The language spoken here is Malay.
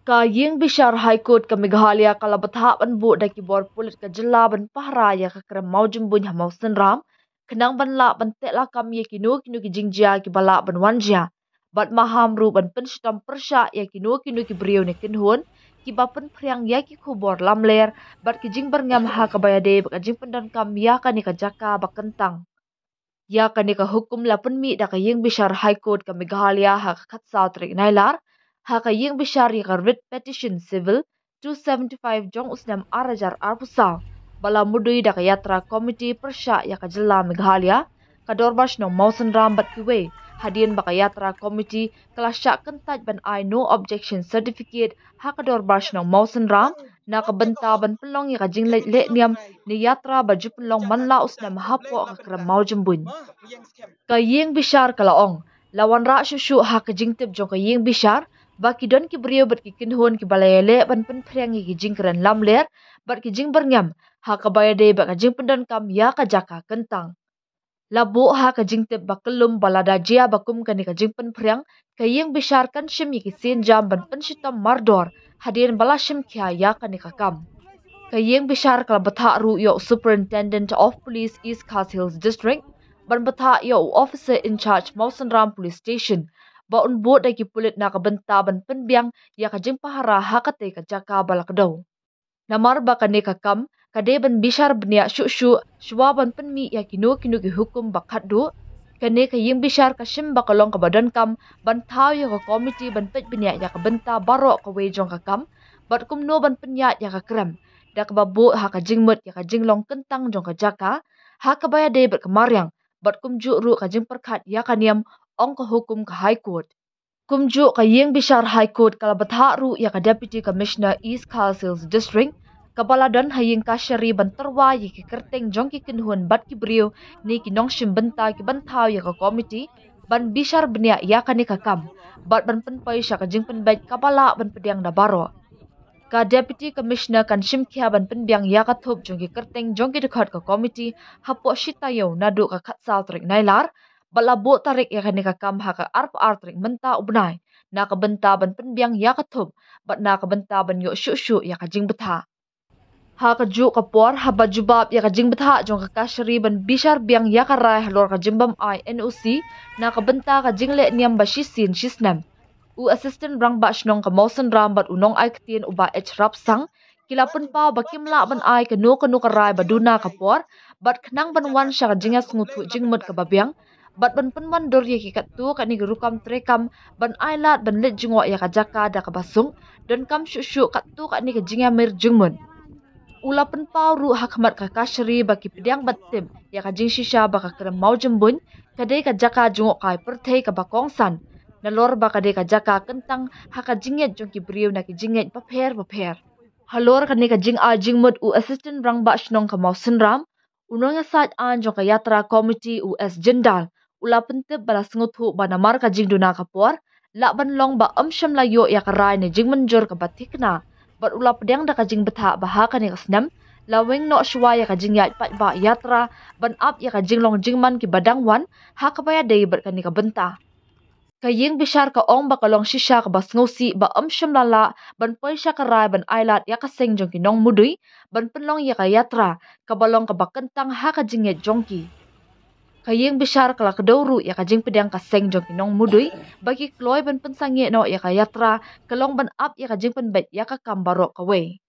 Kaying Bishar High Court ka Meghalaya kalabatha ban bu da ki bor pulit ka jilla ban pahra ya ka kram maujum bun ha mausan ram kenang ban la ban te la kam ye kinu ki jingjia ki bala ban wanja bat maham ru ban pen stam persha ya kinu ki brio ne kinhun ki ba pen priang ya ki khubor lamler bat ki jing bar ngam ha ka bayade ba jing pendan kam ya ka ni ka jaka ba kentang ya ka ni ka hukum la pen mi da ka ying Bishar High Court ka Meghalaya ha ka khat sa trik nailar haka ying bishar ka writ petition civil 275 jong usnam arajar arpusa bala mudui da ka yatra committee persha ya ka jilla Meghalaya ka dorbash no mausan ram bat kiwe hadien baka yatra committee kala syak kentaj ban I no objection certificate haka dorbash no mausan ram na ka benta ban pelong ya ka jinglet le niam ni yatra baju pelong manla usnam hapo ka kram maujum bun ka ying bishar kala ong lawan ra shushu haka jingtip jong ka ying bishar baki don ki brio bat ki kinhon ki balayele ban pen phreng ki jingkran lamler bat ki jing berngam ha ka bayade ba ka jing pendon kam ya ka jaka kentang labu ha ka jing te bakelum balada jia bakum kan ka jing pen phreng ka yeng bishar kan shim ki sin jam ban pen shitam mardor hadien bala shim kya ya ka ni ka kam ka yeng bishar kala batha ru yo superintendent of police East Khas Hills district ban batha yo officer in charge Mausan Ram police station ba un bo da ki pulit na ka benta ban penbiang ya ka jing pahara ha ka te ka jaka balak daw namar ba ka ne ka kam ka de ban bishar bnia shu shwa ban penmi ya kinu ki hukum bakhat do ka ne ka ying bishar ka shim ba kalong ka badan kam ban thaw ya ka committee ban pet bnia ya ka benta baro ka we jong ka kam bat kum no ban penya ya ka kram da ka babu ha ka jing mut ya ka jing long kentang jong ka jaka ha ka baya de bat ka maryang bat kum ju ru ka jing perkhat ya ka niam ong ka hukum ka High Court. Kumju ka yeng Bishar High Court kala batha ru ya ka Deputy Commissioner East Khas Hills District kabaladan hayeng ka shari bantarwa ya ki kerteng jong ki kinhun bat ki brio ni ki nong shim benta ki banthaw ya ka committee ban Bishar bnia ya ka ni ka kam bat ban pen pai sha ka jing pen bet kabala ban pediang da baro ka Deputy Commissioner kan shim kya ban pen biang ya ka thop jong ki kerteng jong ki dekhat ka committee hapo shitayo nadu ka khatsal trik nailar bala bo tarik ya kani ka kam ha ka arp artrik menta ubnai na ka benta ban penbiang ya ka thup bat na ka benta ban yo shu ya ka jing betha ha ka ju ka por ha ba jubab ya ka jing betha jong ka kashri ban bishar biang ya ka rai halor ka jimbam I NOC na ka benta ka jingle niam ba shisin shisnam u assistant rang ba shnong ka mausan ram bat unong ai ktien uba h rap sang kilapun pa ba kimla ban ai ka no ka rai ba duna ka por bat khnang ban wan sha ka jinga sngutu jingmut ka babiang bat ban penman dor ye kikat tu kani gerukam trekam ban ailat ban let jingwa ya kajaka da kabasung dan kam shu kat tu kani ke jinga mer jingmun ula pen pau ru hakmat ka kashri baki pediang batim ya ka jing shisha baka kram mau jembun kadai ka jaka jungok kai perthei ka bakong san nalor baka de ka jaka kentang haka jinget jongki brio na ki jinget papher halor kani ka jing a jingmut u assistant rang ba shnong ka mausin ram unong ya sat an jong ka yatra committee u s jendal ula pentep bala sngutu bana mar ka jing duna ka por la ban long ba amsham la yo ya ka rai ne jing manjor ka batikna bat ula pedang da ka jing betha ba ha ka ne kasnam la weng no shwa ya ka jing ya pat ba yatra ban up ya ka jing long jing man ki badang wan ha ka ba ya dei bat ka ni ka benta ka ying bishar ka ong ba kalong shisha ka bas ngosi ba amsham la ban paisha ka rai ban ailat ya ka seng jong ki nong mudui ban penlong ya ka yatra ka balong ka bakentang ha ka jing ya jongki kayeng bishar kala kedawru ya ka jing pedang ka seng jong kinong mudui bagi kloy ban pensangi no ya ka yatra kalong ban up ya ka jing pen bet ya ka kambaro ka we